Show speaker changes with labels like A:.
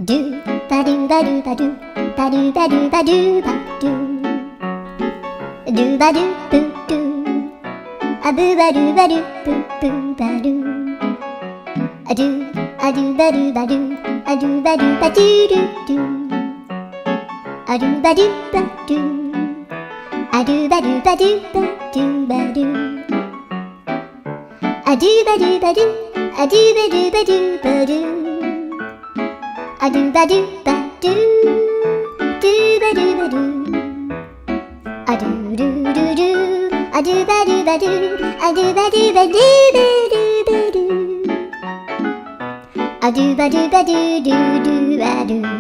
A: do ba do ba do ba do ba do ba do ba do ba do ba do boo do a boo ba do ba do boo boo ba do a do ba do ba do a do ba do ba do do do a do ba do ba do a do ba do ba do ba do ba do a do ba do ba do a do ba do ba do ba do a do ba do ba do do ba do ba do a do do do do a do ba do ba do a do ba do ba do ba do ba do a do ba do ba do do do ba do